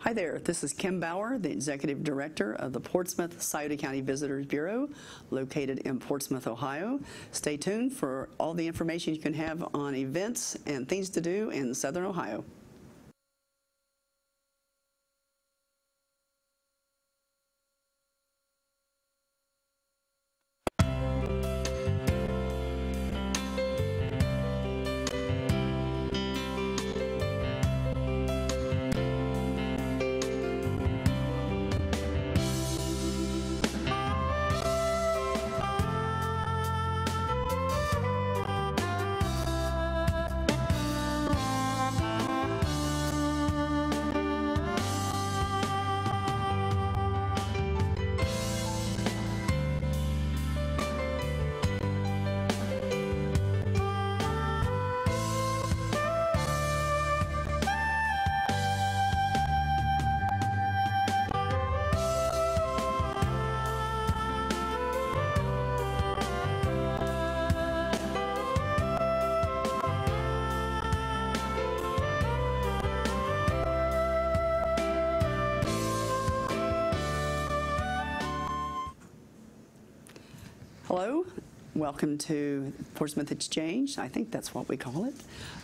Hi there, this is Kim Bauer, the Executive Director of the Portsmouth-Scioto County Visitors Bureau, located in Portsmouth, Ohio. Stay tuned for all the information you can have on events and things to do in Southern Ohio. Hello, welcome to Portsmouth Exchange. I think that's what we call it.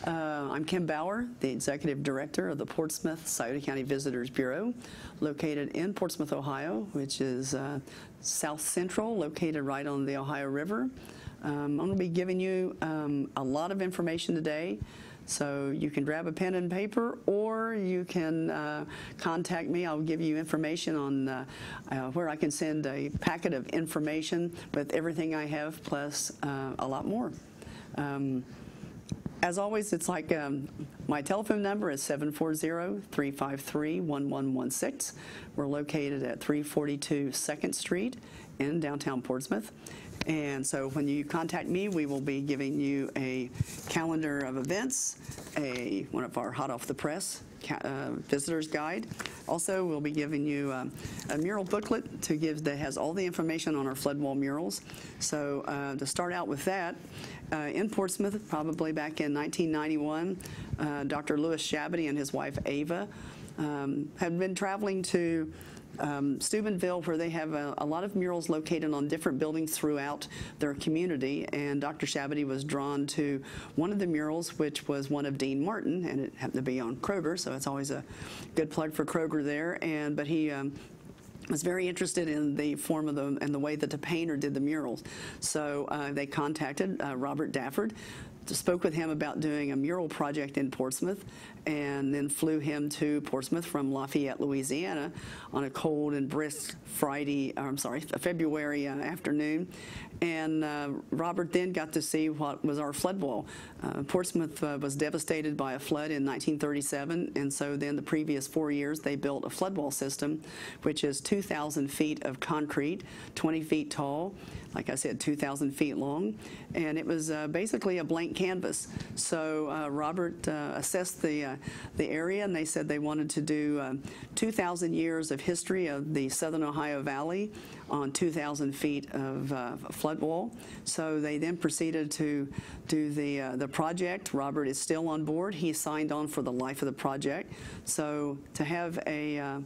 I'm Kim Bauer, the Executive Director of the Portsmouth-Scioto County Visitors Bureau, located in Portsmouth, Ohio, which is south central, located right on the Ohio River. I'm going to be giving you a lot of information today. So you can grab a pen and paper, or you can contact me. I'll give you information on where I can send a packet of information with everything I have, plus a lot more. As always, it's like my telephone number is 740-353-1116. We're located at 342 2nd Street in downtown Portsmouth. And so when you contact me, we will be giving you a calendar of events, one of our hot off the press visitor's guide. Also, we'll be giving you a mural booklet that has all the information on our flood wall murals. So to start out with that, in Portsmouth, probably back in 1991, Dr. Louis Shabady and his wife Ava had been traveling to Steubenville, where they have a lot of murals located on different buildings throughout their community, and Dr. Shabady was drawn to one of the murals, which was one of Dean Martin, and it happened to be on Kroger, so it's always a good plug for Kroger there. But he was very interested in the form of and the way that the painter did the murals. So they contacted Robert Dafford, spoke with him about doing a mural project in Portsmouth, and then flew him to Portsmouth from Lafayette, Louisiana on a cold and brisk February afternoon. And Robert then got to see what was our flood wall. Portsmouth was devastated by a flood in 1937, and so then the previous 4 years they built a flood wall system, which is 2,000 feet of concrete, 20 feet tall, like I said, 2,000 feet long, and it was basically a blank canvas. So Robert assessed the area, and they said they wanted to do 2,000 years of history of the Southern Ohio Valley on 2,000 feet of flood wall. So they then proceeded to do the project. Robert is still on board. He signed on for the life of the project. So to have a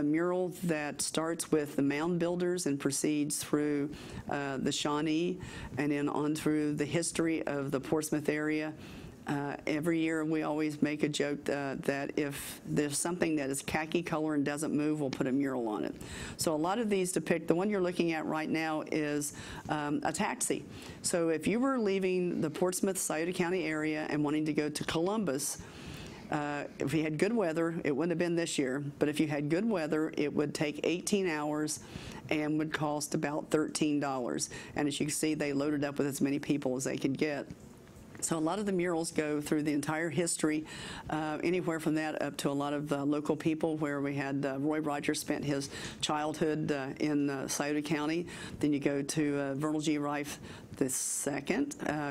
mural that starts with the mound builders and proceeds through the Shawnee and then on through the history of the Portsmouth area. Every year we always make a joke that if there's something that is khaki color and doesn't move, we'll put a mural on it. So a lot of these depict, the one you're looking at right now is a taxi. So if you were leaving the Portsmouth-Scioto County area and wanting to go to Columbus, if you had good weather, it wouldn't have been this year, but if you had good weather, it would take 18 hours and would cost about $13. And as you can see, they loaded up with as many people as they could get. So a lot of the murals go through the entire history, anywhere from that up to a lot of local people, where we had Roy Rogers spent his childhood in Scioto County. Then you go to Vernal G. Rife II,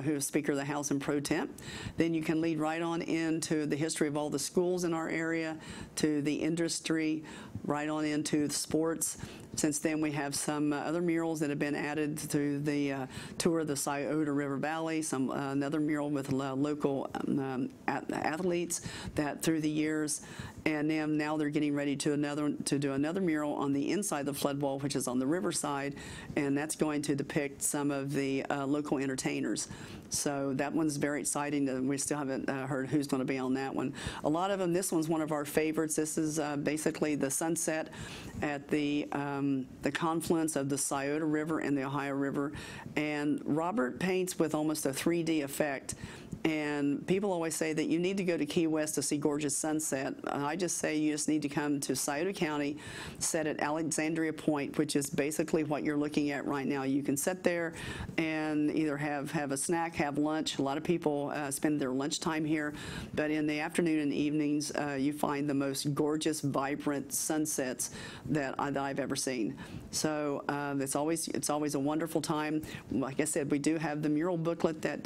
who is Speaker of the House and Pro Temp. Then you can lead right on into the history of all the schools in our area, to the industry, right on into the sports. Since then, we have some other murals that have been added to the tour of the Scioto River Valley, another mural with local athletes that through the years, And then now they're getting ready to do another mural on the inside of the flood wall, which is on the riverside, and that's going to depict some of the local entertainers. So that one's very exciting. We still haven't heard who's going to be on that one. A lot of them, this one's one of our favorites. This is basically the sunset at the confluence of the Scioto River and the Ohio River. And Robert paints with almost a 3D effect. And people always say that you need to go to Key West to see gorgeous sunset. I just say you just need to come to Scioto County, set at Alexandria Point, which is basically what you're looking at right now. You can sit there and either have a snack, have lunch. A lot of people spend their lunchtime here, but in the afternoon and evenings, you find the most gorgeous, vibrant sunsets that I've ever seen. So it's always a wonderful time. Like I said, we do have the mural booklet that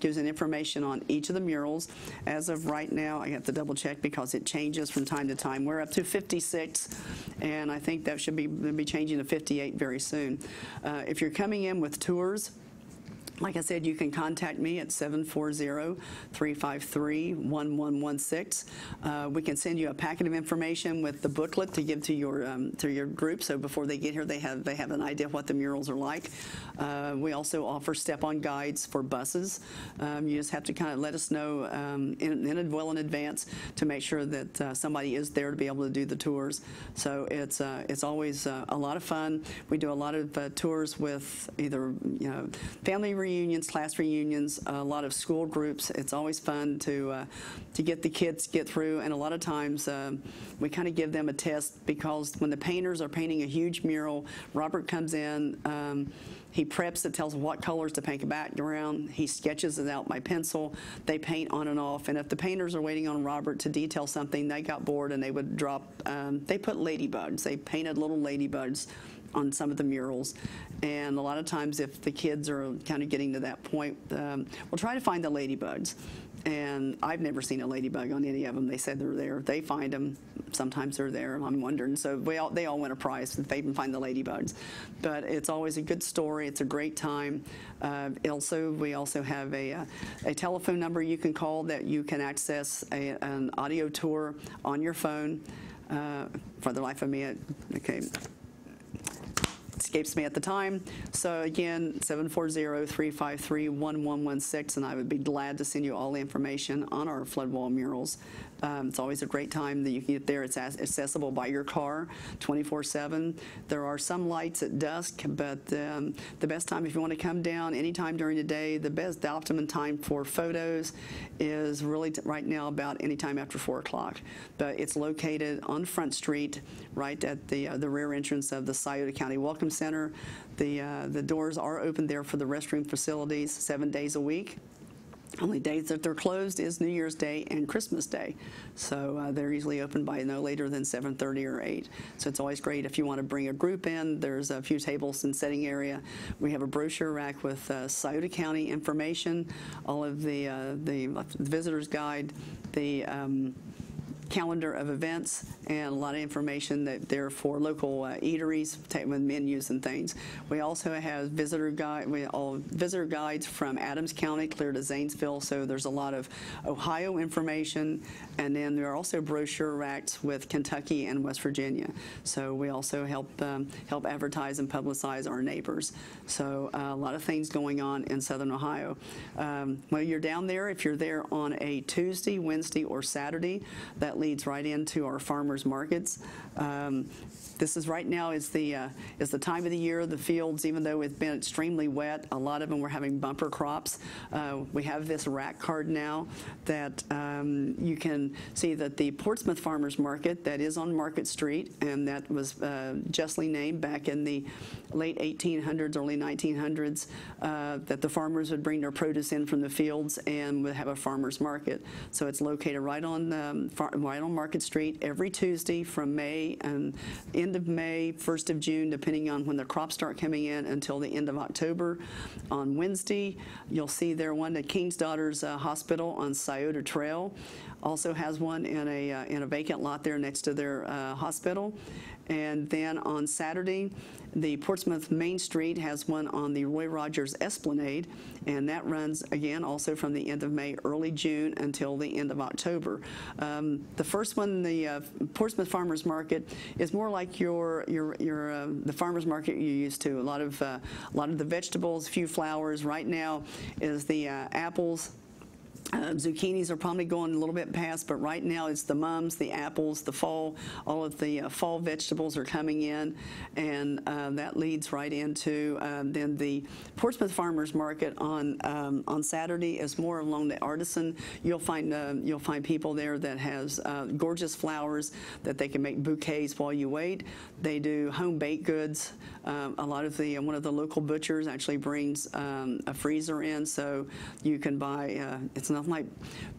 gives an information on each of the murals. As of right now, I have to double check because it changes from time to time. We're up to 56, and I think that should be changing to 58 very soon. If you're coming in with tours, like I said, you can contact me at 740-353-1116. We can send you a packet of information with the booklet to give to your group, so before they get here, they have an idea what the murals are like. We also offer step-on guides for buses. You just have to kind of let us know well in advance to make sure that somebody is there to be able to do the tours. So it's always a lot of fun. We do a lot of tours with either family reunions, class reunions, a lot of school groups. It's always fun to get the kids get through, and a lot of times we kind of give them a test, because when the painters are painting a huge mural, Robert comes in, he preps it, tells them what colors to paint the background. He sketches it out by pencil. They paint on and off. And if the painters are waiting on Robert to detail something, they got bored and they would drop, they put ladybugs. They painted little ladybugs on some of the murals. And a lot of times if the kids are kind of getting to that point, we'll try to find the ladybugs. And I've never seen a ladybug on any of them. They said they're there. They find them. Sometimes they're there. I'm wondering. So they all win a prize if they can find the ladybugs. But it's always a good story. It's a great time. We also have a telephone number you can call that you can access an audio tour on your phone. For the life of me, okay. Escapes me at the time. So again, 740-353-1116, and I would be glad to send you all the information on our flood wall murals. It's always a great time that you can get there. It's accessible by your car 24/7. There are some lights at dusk, but the best time if you want to come down anytime during the day, the optimum time for photos is really right now about any time after 4 o'clock. But it's located on Front Street, right at the rear entrance of the Scioto County Welcome Center. The doors are open there for the restroom facilities 7 days a week. Only days that they're closed is New Year's Day and Christmas Day. So they're usually open by no later than 7:30 or 8. So it's always great if you want to bring a group in. There's a few tables and setting area. We have a brochure rack with Scioto County information, all of the visitor's guide, the calendar of events, and a lot of information that there for local eateries with menus and things. We also have visitor guides from Adams County clear to Zanesville, so there's a lot of Ohio information, and then there are also brochure racks with Kentucky and West Virginia. So we also help advertise and publicize our neighbors. So a lot of things going on in Southern Ohio. When you're down there, if you're there on a Tuesday, Wednesday, or Saturday, that leads right into our farmers markets. This is right now is the time of the year. The fields, even though it's been extremely wet, a lot of them were having bumper crops. We have this rack card now that you can see that the Portsmouth Farmers Market that is on Market Street, and that was justly named back in the late 1800s, early 1900s, that the farmers would bring their produce in from the fields and would have a farmers market. So it's located right on Market Street every Tuesday from May and end of May, 1st of June, depending on when the crops start coming in, until the end of October. On Wednesday, you'll see there one at King's Daughters Hospital on Scioto Trail. Also has one in a vacant lot there next to their hospital. And then on Saturday, the Portsmouth Main Street has one on the Roy Rogers Esplanade, and that runs again also from the end of May, early June until the end of October. The first one, the Portsmouth Farmers Market, is more like the farmers market you're used to. A lot of the vegetables, few flowers. Right now is the apples. Zucchinis are probably going a little bit past, but right now it's the mums, the apples, the fall, all of the fall vegetables are coming in, and that leads right into then the Portsmouth Farmers Market on Saturday is more along the artisan. You'll find people there that has gorgeous flowers that they can make bouquets while you wait. They do home baked goods. A lot of one of the local butchers actually brings a freezer in, so you can buy. It's nothing like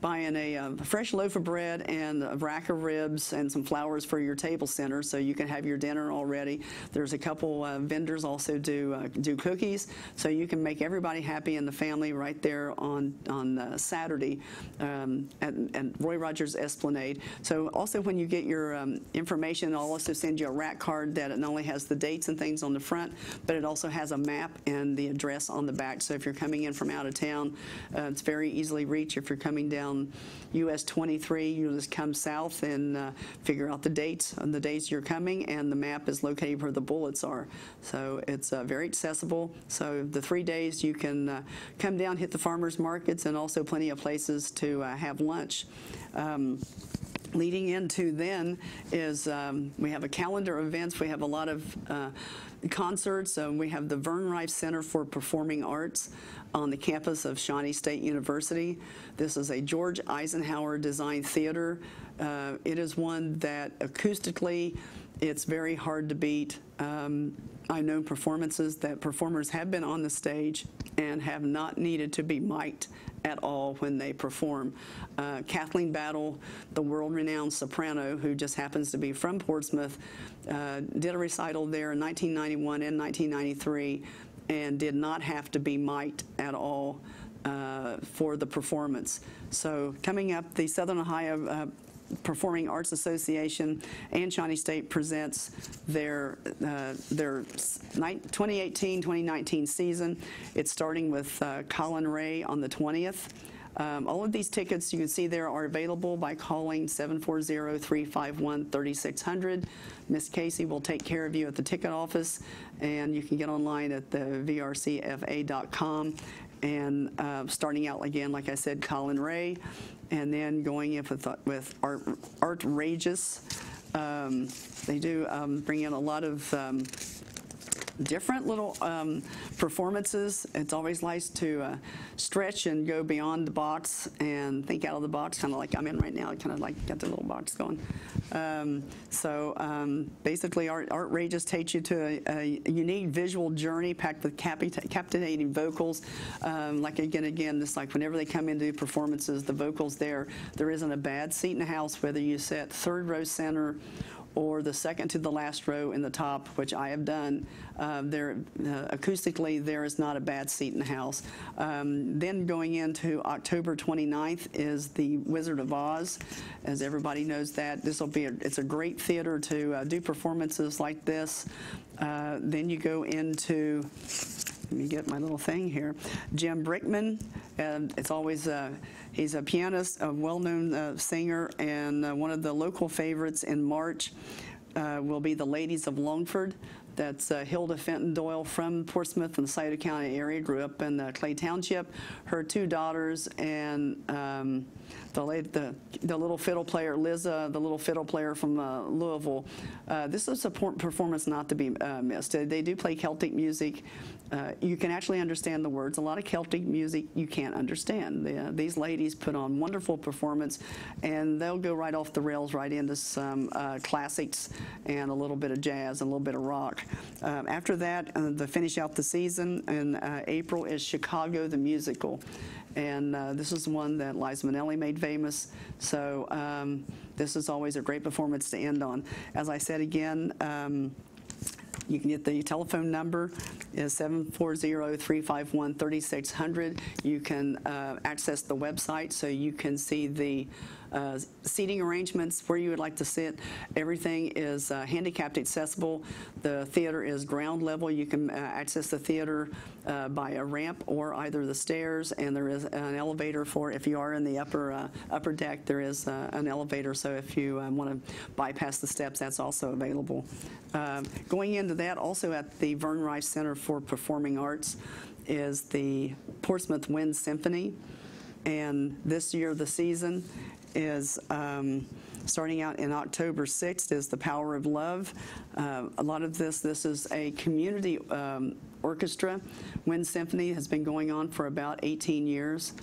buying a fresh loaf of bread and a rack of ribs and some flowers for your table center, so you can have your dinner already. There's a couple vendors also do cookies, so you can make everybody happy in the family right there on Saturday at Roy Rogers Esplanade. So also when you get your information, I'll also send you a rack card that not only has the dates and things on the front, but it also has a map and the address on the back. So if you're coming in from out of town, it's very easily reached. If you're coming down US 23, you just come south and figure out the dates on the days you're coming, and the map is located where the bullets are. So it's very accessible. So the 3 days you can come down, hit the farmers markets, and also plenty of places to have lunch. Leading into then is we have a calendar of events. We have a lot of concerts. We have the Vern Rife Center for Performing Arts on the campus of Shawnee State University. This is a George Eisenhower designed theater. It is one that acoustically, it's very hard to beat. I know performances that performers have been on the stage and have not needed to be mic'd at all when they perform. Kathleen Battle, the world-renowned soprano who just happens to be from Portsmouth, did a recital there in 1991 and 1993 and did not have to be mic'd at all for the performance. So coming up, the Southern Ohio Performing Arts Association and Shawnee State presents their 2018-2019 season. It's starting with Colin Ray on the 20th. All of these tickets you can see there are available by calling 740-351-3600. Miss Casey will take care of you at the ticket office, and you can get online at the vrcfa.com. And starting out again, like I said, Colin Ray, and then going in with Artrageous. They do bring in a lot of different little performances. It's always nice to stretch and go beyond the box and think out of the box, kind of like I'm in right now. I kind of like got the little box going. Basically, Artrageous takes you to a unique visual journey packed with captivating vocals. Like again, just like whenever they come into performances, the vocals there isn't a bad seat in the house, whether you sit third row center or the second to the last row in the top, which I have done. Acoustically, there is not a bad seat in the house. Then going into October 29th is the Wizard of Oz. As everybody knows that, it's a great theater to do performances like this. Then you go into, let me get my little thing here, Jim Brickman. It's always, he's a pianist, a well-known singer, and one of the local favorites in March will be the Ladies of Longford. That's Hilda Fenton Doyle from Portsmouth and the Scioto County area, grew up in Clay Township. Her two daughters and the little fiddle player, Liza, the little fiddle player from Louisville. This is a performance not to be missed. They do play Celtic music. You can actually understand the words. A lot of Celtic music you can't understand. These ladies put on wonderful performance, and they'll go right off the rails right into some classics and a little bit of jazz and a little bit of rock. After that, to finish out the season in April is Chicago the Musical. And this is one that Liza Minnelli made famous. So this is always a great performance to end on. As I said again, you can get the telephone number is 740-351-3600. You can access the website so you can see the Seating arrangements where you would like to sit, everything is handicapped accessible. The theater is ground level. You can access the theater by a ramp or either the stairs, and there is an elevator for if you are in the upper deck. There is an elevator, so if you want to bypass the steps, that's also available. Going into that, also at the Vern Rice Center for Performing Arts is the Portsmouth Wind Symphony, and this year the season is starting out in October 6th is the Power of Love. A lot of this is a community orchestra. Wind Symphony has been going on for about 18 years.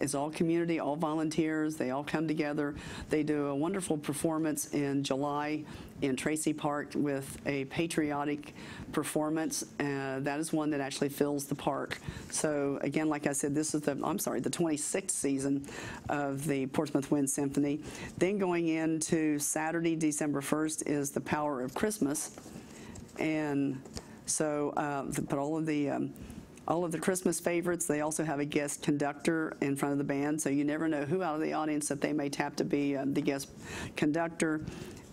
It's all community, all volunteers. They all come together. They do a wonderful performance in July in Tracy Park with a patriotic performance. That is one that actually fills the park. So again, like I said, this is the 26th season of the Portsmouth Wind Symphony. Then going into Saturday, December 1st, is the Power of Christmas. And so, but all of the Christmas favorites, they also have a guest conductor in front of the band, so you never know who out of the audience that they may tap to be the guest conductor.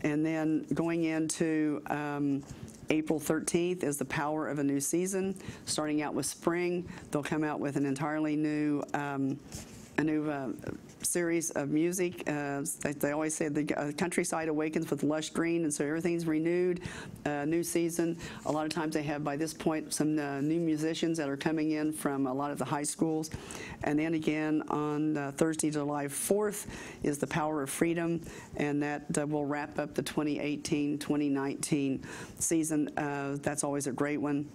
And then going into April 13th is the Power of a New Season. Starting out with spring, they'll come out with an entirely new series of music. They always say the countryside awakens with lush green, and so everything's renewed, new season. A lot of times they have, by this point, some new musicians that are coming in from a lot of the high schools. And then again on Thursday, July 4th is the Power of Freedom, and that will wrap up the 2018-2019 season. That's always a great one.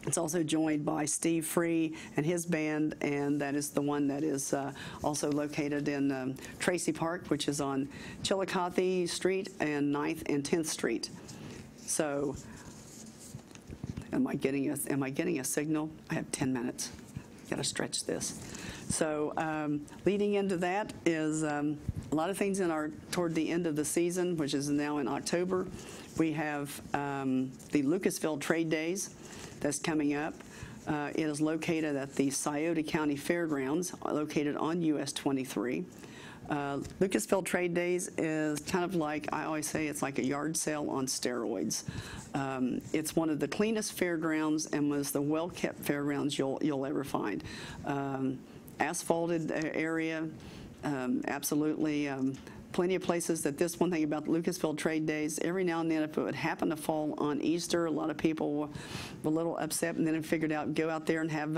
It's also joined by Steve Free and his band, and that is the one that is also located in Tracy Park, which is on Chillicothe Street and 9th and 10th Street. So, am I getting a signal? I have 10 minutes. Got to stretch this. So, leading into that is a lot of things toward the end of the season, which is now in October. We have the Lucasville Trade Days. That's coming up. It is located at the Scioto County Fairgrounds, located on US 23. Lucasville Trade Days is kind of like, I always say, it's like a yard sale on steroids. It's one of the cleanest fairgrounds and was the well-kept fairgrounds you'll ever find. Asphalted area, absolutely. Plenty of places that this one thing about the Lucasville Trade Days, every now and then if it would happen to fall on Easter, a lot of people were a little upset, and then figured out go out there and have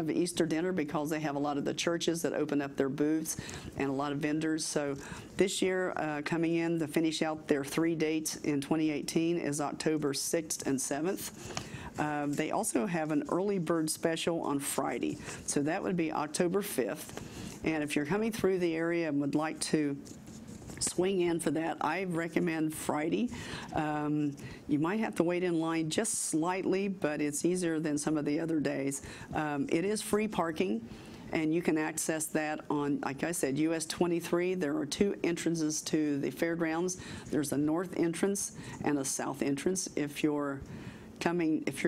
Easter dinner, because they have a lot of the churches that open up their booths and a lot of vendors. So this year coming in to finish out their 3 dates in 2018 is October 6th and 7th. They also have an early bird special on Friday, so that would be October 5th. And if you're coming through the area and would like to swing in for that, I recommend Friday. You might have to wait in line just slightly, but it's easier than some of the other days. It is free parking, and you can access that on, like I said, US 23. There are 2 entrances to the fairgrounds. There's a north entrance and a south entrance. If you're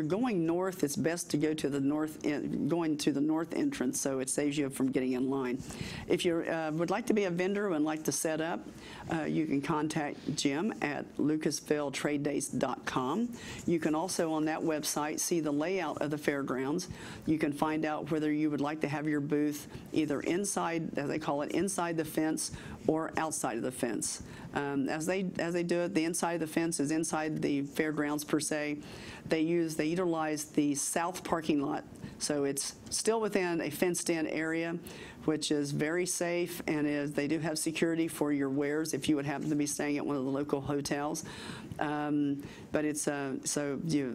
going north, it's best to go to the north, going to the north entrance, so it saves you from getting in line. If you would like to be a vendor and like to set up, you can contact Jim at lucasvilletradedays.com. You can also on that website see the layout of the fairgrounds. You can find out whether you would like to have your booth either inside, as they call it, inside the fence, or outside of the fence. As they do it, the inside of the fence is inside the fairgrounds per se. They utilize the south parking lot, so it's still within a fenced-in area, which is very safe, and they do have security for your wares if you would happen to be staying at one of the local hotels. But it's a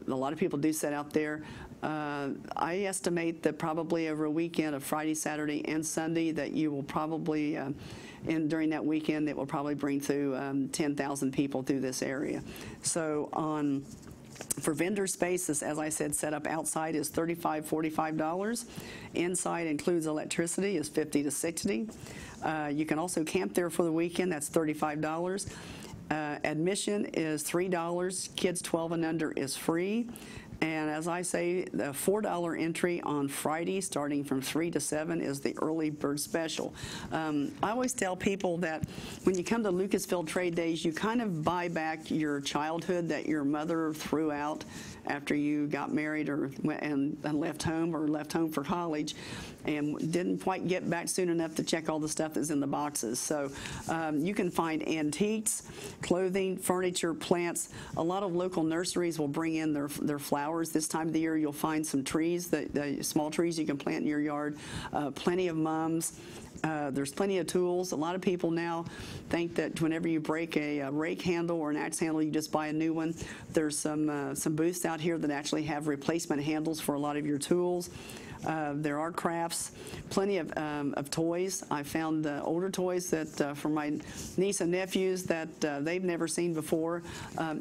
lot of people do sit out there. I estimate that probably over a weekend of Friday, Saturday, and Sunday that you will probably during that weekend, it will probably bring through 10,000 people through this area. So for vendor spaces, as I said, set up outside is $35, $45. Inside includes electricity is $50 to $60. You can also camp there for the weekend. That's $35. Admission is $3. Kids 12 and under is free. And as I say, the $4 entry on Friday starting from 3 to 7 is the early bird special. I always tell people that when you come to Lucasville Trade Days, you kind of buy back your childhood that your mother threw out after you got married and left home for college, and didn't quite get back soon enough to check all the stuff that's in the boxes. So you can find antiques, clothing, furniture, plants. A lot of local nurseries will bring in their flowers. This time of the year you'll find some trees, small trees you can plant in your yard, plenty of mums. There's plenty of tools. A lot of people now think that whenever you break a rake handle or an axe handle, you just buy a new one. There's some booths out here that actually have replacement handles for a lot of your tools. There are crafts, plenty of toys. I found older toys that for my niece and nephews that they've never seen before.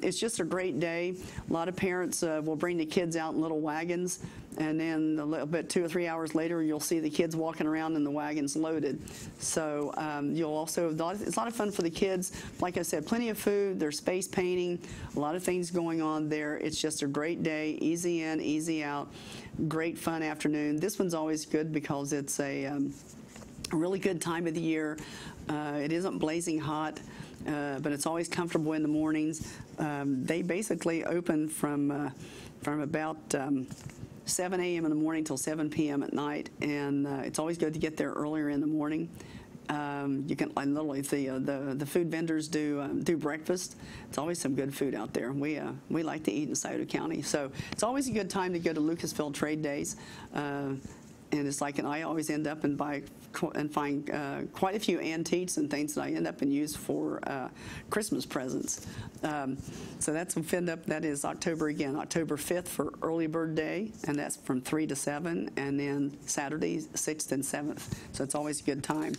It's just a great day. A lot of parents will bring the kids out in little wagons, and then a little bit 2 or 3 hours later, you'll see the kids walking around in the wagons loaded. So you'll also, it's a lot of fun for the kids. Like I said, plenty of food. There's space painting, a lot of things going on there. It's just a great day, easy in, easy out. Great fun afternoon. This one's always good because it's a really good time of the year. It isn't blazing hot, but it's always comfortable in the mornings. They basically open from about 7 a.m. in the morning till 7 p.m. at night, and it's always good to get there earlier in the morning. You can literally the food vendors do breakfast. It's always some good food out there. We like to eat in Scioto County, so it's always a good time to go to Lucasville Trade Days. And it's like, and I always end up and find quite a few antiques and things that I end up and use for Christmas presents. So that's that is October 5th for Early Bird Day, and that's from 3 to 7, and then Saturday 6th and 7th. So it's always a good time.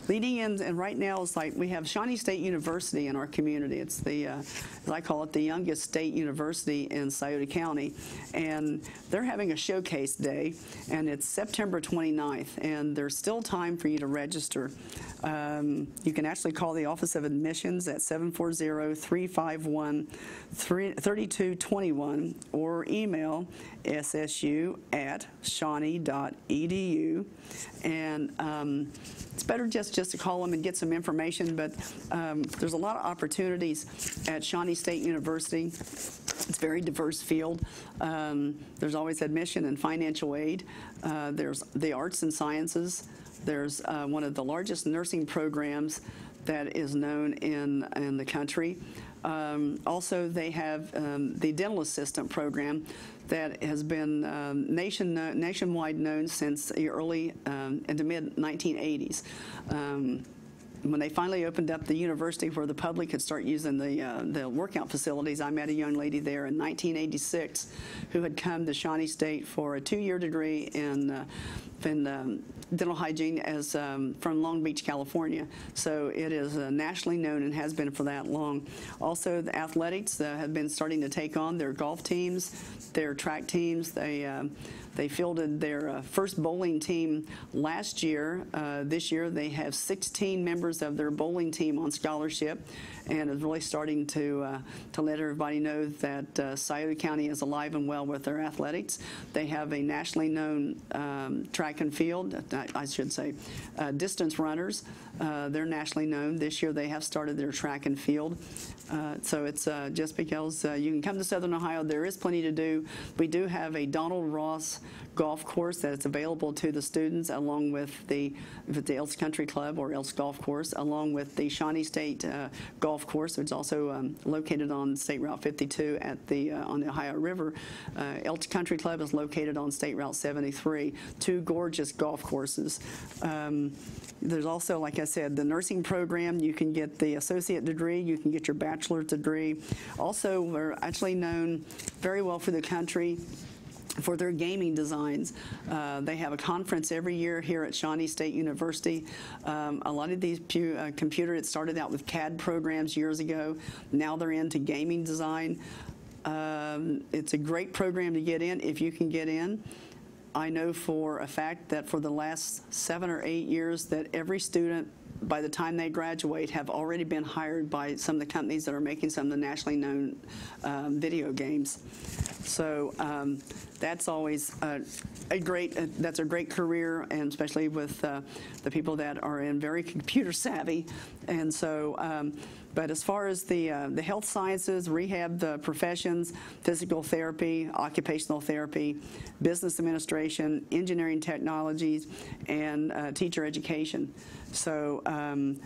Leading in, and right now it's like we have Shawnee State University in our community. It's the, as I call it, the youngest state university in Scioto County, and they're having a showcase day, and it's September 29th, and there's still time for you to register. You can actually call the Office of Admissions at 740-351-3221 or email ssu@shawnee.edu, and it's better just to call them and get some information, but there's a lot of opportunities at Shawnee State University. It's a very diverse field. There's always admission and financial aid. There's the arts and sciences. There's one of the largest nursing programs that is known in the country. Also, they have the dental assistant program that has been nationwide known since the early in the mid-1980s. When they finally opened up the university where the public could start using the workout facilities, I met a young lady there in 1986 who had come to Shawnee State for a 2-year degree in dental hygiene from Long Beach, California. So it is nationally known and has been for that long. Also, the athletics have been starting to take on their golf teams, their track teams. They fielded their first bowling team last year. This year they have 16 members of their bowling team on scholarship, and is really starting to let everybody know that Scioto County is alive and well with their athletics. They have a nationally known track and field, I should say, distance runners. They're nationally known. This year they have started their track and field. So it's just because you can come to Southern Ohio, there is plenty to do. We do have a Donald Ross golf course that is available to the students, along with the Elks Country Club or Elks Golf Course, along with the Shawnee State Golf Course, which is also located on State Route 52 at on the Ohio River. Elks Country Club is located on State Route 73. 2 gorgeous golf courses. There's also, like I said, the nursing program. You can get the associate degree. You can get your bachelor's degree. Also, we're actually known very well for the country for their gaming designs. They have a conference every year here at Shawnee State University. A lot of these it started out with CAD programs years ago. Now they're into gaming design. It's a great program to get in if you can get in. I know for a fact that for the last 7 or 8 years that every student by the time they graduate, have already been hired by some of the companies that are making some of the nationally known video games. So that's always that's a great career, and especially with the people that are in very computer savvy. And so, but as far as the health sciences, rehab, the professions, physical therapy, occupational therapy, business administration, engineering technologies, and teacher education. So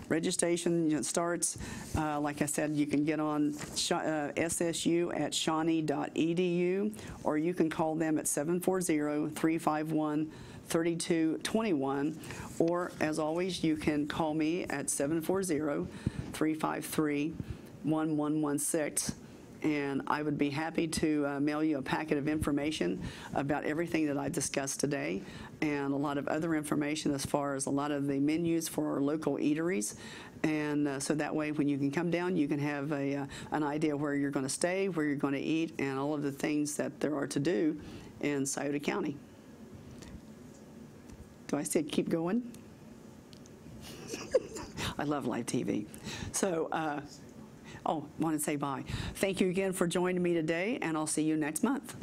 registration starts, like I said, you can get on SSU at shawnee.edu, or you can call them at 740-351-3221, or as always, you can call me at 740-353-1116. And I would be happy to mail you a packet of information about everything that I discussed today, and a lot of other information as far as a lot of the menus for our local eateries. And so that way when you can come down, you can have an idea where you're going to stay, where you're going to eat, and all of the things that there are to do in Scioto County. Do I say keep going? I love live TV. So, oh, want to say bye. Thank you again for joining me today, and I'll see you next month.